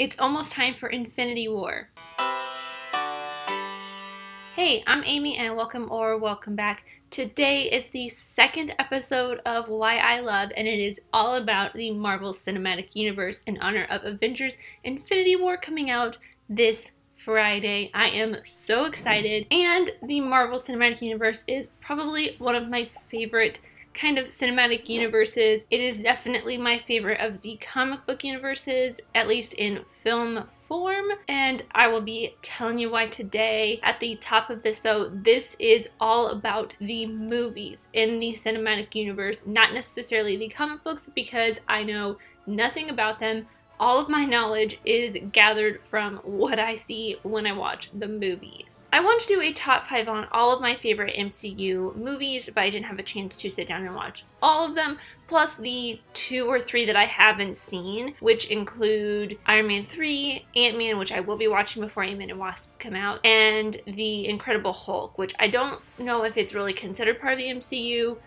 It's almost time for Infinity War. Hey, I'm Amy and welcome back. Today is the second episode of Why I Love, and it is all about the Marvel Cinematic Universe in honor of Avengers Infinity War coming out this Friday. I am so excited, and the Marvel Cinematic Universe is probably one of my favorite kind of cinematic universes. It is definitely my favorite of the comic book universes, at least in film form, and I will be telling you why today. At the top of this though, this is all about the movies in the cinematic universe, not necessarily the comic books, because I know nothing about them. All of my knowledge is gathered from what I see when I watch the movies. I want to do a top 5 on all of my favorite MCU movies, but I didn't have a chance to sit down and watch all of them, plus the 2 or 3 that I haven't seen, which include Iron Man 3, Ant-Man, which I will be watching before Ant-Man and Wasp come out, and The Incredible Hulk, which I don't know if it's really considered part of the MCU,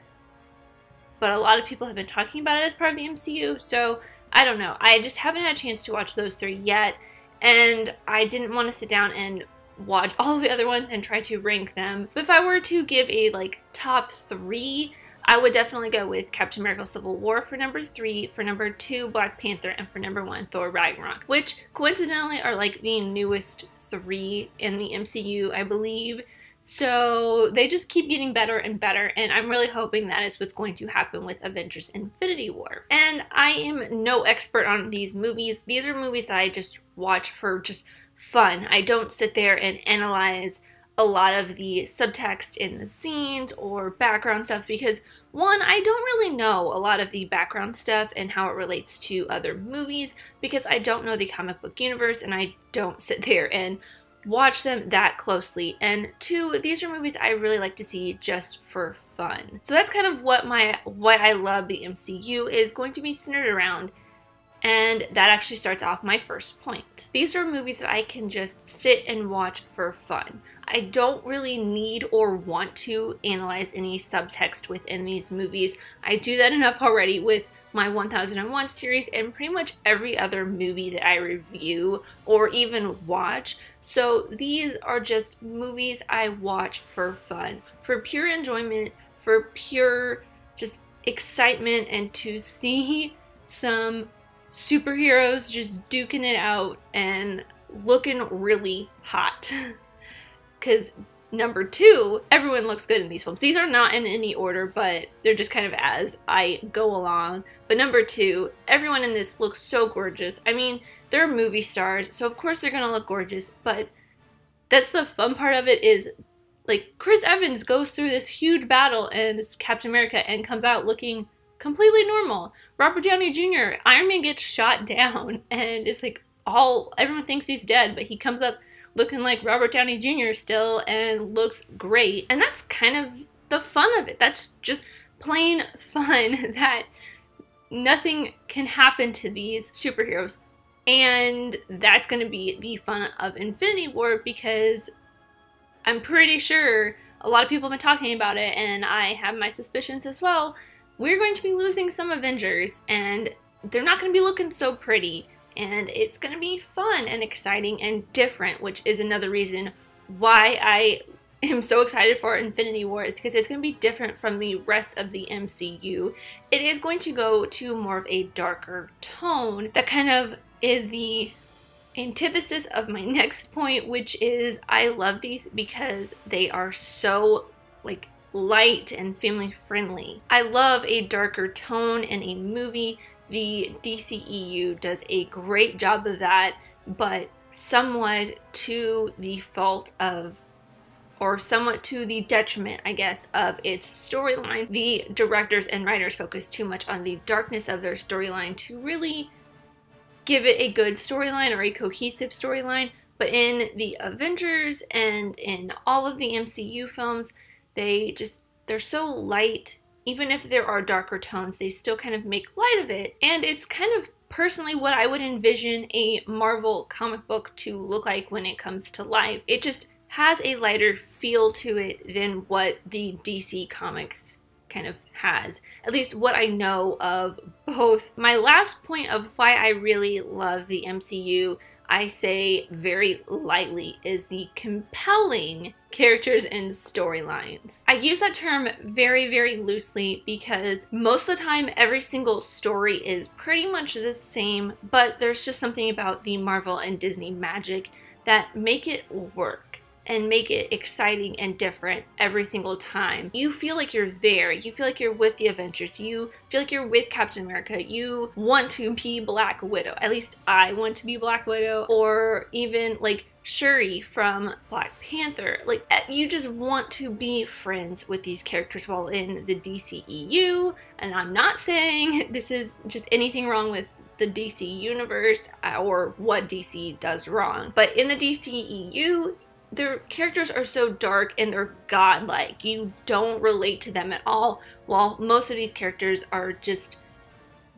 but a lot of people have been talking about it as part of the MCU, so I don't know. I just haven't had a chance to watch those 3 yet, and I didn't want to sit down and watch all of the other ones and try to rank them. But if I were to give a top 3, I would definitely go with Captain America Civil War for number 3, for number 2 Black Panther, and for number 1 Thor Ragnarok, which coincidentally are the newest 3 in the MCU, I believe. So they just keep getting better and better, and I'm really hoping that is what's going to happen with Avengers Infinity War. And I am no expert on these movies. These are movies that I just watch for just fun. I don't sit there and analyze a lot of the subtext in the scenes or background stuff because, one, I don't really know a lot of the background stuff and how it relates to other movies because I don't know the comic book universe and I don't sit there and watch them that closely. And 2, these are movies I really like to see just for fun. So that's kind of what why I love the MCU is going to be centered around, and that actually starts off my first point. These are movies that I can just sit and watch for fun. I don't really need or want to analyze any subtext within these movies. I do that enough already with my 1001 series and pretty much every other movie that I review or even watch. So these are just movies I watch for fun, for pure enjoyment, for pure just excitement, and to see some superheroes just duking it out and looking really hot. Because number 2, everyone looks good in these films. These are not in any order, but they're just kind of as I go along. But number 2, everyone in this looks so gorgeous. I mean, they're movie stars, so of course they're gonna look gorgeous, but that's the fun part of it is, Chris Evans goes through this huge battle as Captain America and comes out looking completely normal. Robert Downey Jr., Iron Man gets shot down, and it's everyone thinks he's dead, but he comes up looking like Robert Downey Jr. still and looks great. And that's kind of the fun of it. That's just plain fun that nothing can happen to these superheroes. And that's going to be the fun of Infinity War because I'm pretty sure a lot of people have been talking about it, and I have my suspicions as well. We're going to be losing some Avengers, and they're not going to be looking so pretty. And it's going to be fun and exciting and different, which is another reason why I am so excited for Infinity War, is because it's going to be different from the rest of the MCU. It is going to go to more of a darker tone that kind of is the antithesis of my next point, which is I love these because they are so light and family friendly. I love a darker tone in a movie. The DCEU does a great job of that, but somewhat to the fault of, or somewhat to the detriment, I guess, of its storyline. The directors and writers focus too much on the darkness of their storyline to really give it a good storyline or a cohesive storyline. But in the Avengers and in all of the MCU films, they're so light. Even if there are darker tones, they still kind of make light of it. And it's kind of personally what I would envision a Marvel comic book to look like when it comes to life. It just has a lighter feel to it than what the DC comics kind of has, at least what I know of both. My last point of why I really love the MCU, I say very lightly, is the compelling characters and storylines. I use that term very, very loosely because most of the time every single story is pretty much the same, but there's just something about the Marvel and Disney magic that make it work and make it exciting and different every single time. You feel like you're there. You feel like you're with the Avengers. You feel like you're with Captain America. You want to be Black Widow. At least I want to be Black Widow, or even like Shuri from Black Panther. Like, you just want to be friends with these characters while in the DCEU. And I'm not saying this is just anything wrong with the DC universe or what DC does wrong, but in the DCEU, their characters are so dark and they're godlike. You don't relate to them at all, while most of these characters are just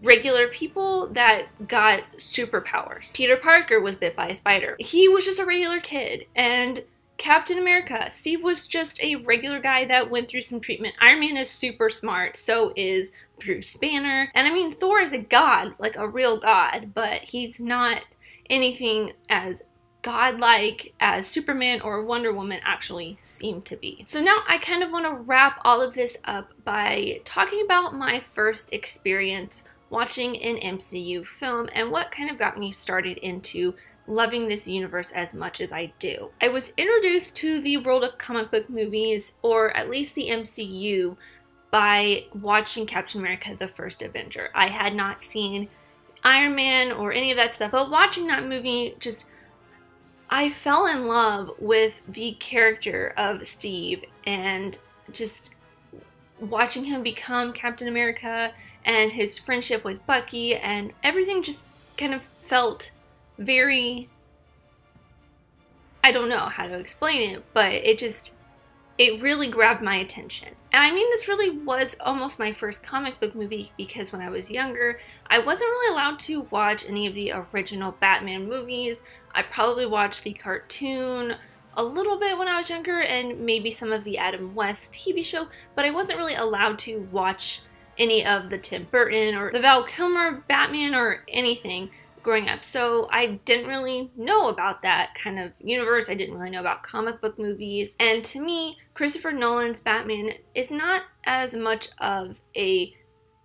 regular people that got superpowers. Peter Parker was bit by a spider. He was just a regular kid. And Captain America, Steve was just a regular guy that went through some treatment. Iron Man is super smart, so is Bruce Banner. And I mean, Thor is a god, like a real god, but he's not anything as godlike as Superman or Wonder Woman actually seem to be. So now I kind of want to wrap all of this up by talking about my first experience watching an MCU film and what kind of got me started into loving this universe as much as I do. I was introduced to the world of comic book movies, or at least the MCU, by watching Captain America: The First Avenger. I had not seen Iron Man or any of that stuff, but watching that movie, I fell in love with the character of Steve, and just watching him become Captain America and his friendship with Bucky, and everything just kind of felt very, I don't know how to explain it, but it really grabbed my attention. And I mean, this really was almost my first comic book movie, because when I was younger, I wasn't really allowed to watch any of the original Batman movies. I probably watched the cartoon a little bit when I was younger, and maybe some of the Adam West TV show, but I wasn't really allowed to watch any of the Tim Burton or the Val Kilmer Batman or anything growing up. So I didn't really know about that kind of universe. I didn't really know about comic book movies. And to me, Christopher Nolan's Batman is not as much of a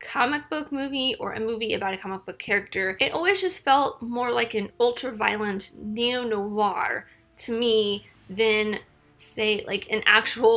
comic book movie or a movie about a comic book character. It always just felt more like an ultra-violent neo-noir to me than, say, like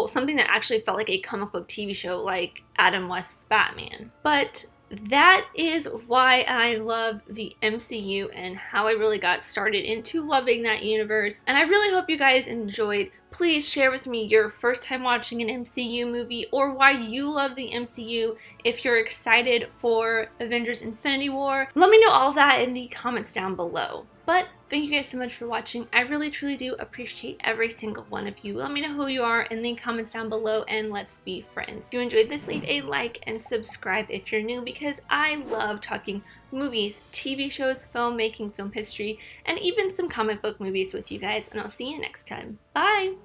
something that actually felt like a comic book TV show like Adam West's Batman. But that is why I love the MCU and how I really got started into loving that universe. And I really hope you guys enjoyed. Please share with me your first time watching an MCU movie, or why you love the MCU. If you're excited for Avengers Infinity War, let me know all of that in the comments down below. But thank you guys so much for watching. I really truly do appreciate every single one of you. Let me know who you are in the comments down below, and let's be friends. If you enjoyed this, leave a like and subscribe if you're new, because I love talking movies, TV shows, filmmaking, film history, and even some comic book movies with you guys. And I'll see you next time. Bye!